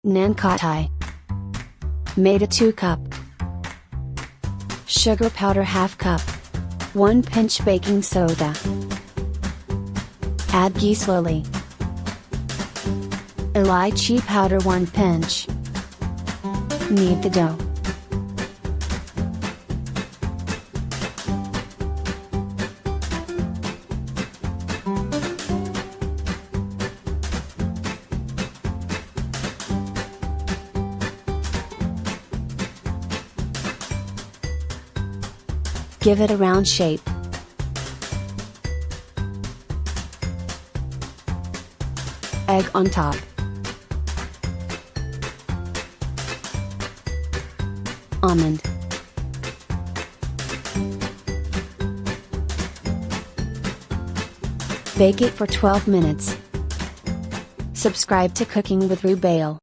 Nan Khatai. Maida 2 cup. Sugar powder ½ cup. 1 pinch baking soda. Add ghee slowly. Elaichi powder 1 pinch. Knead the dough. Give it a round shape. Egg on top. Almond. Bake it for 12 minutes. Subscribe to Cooking with Rubail.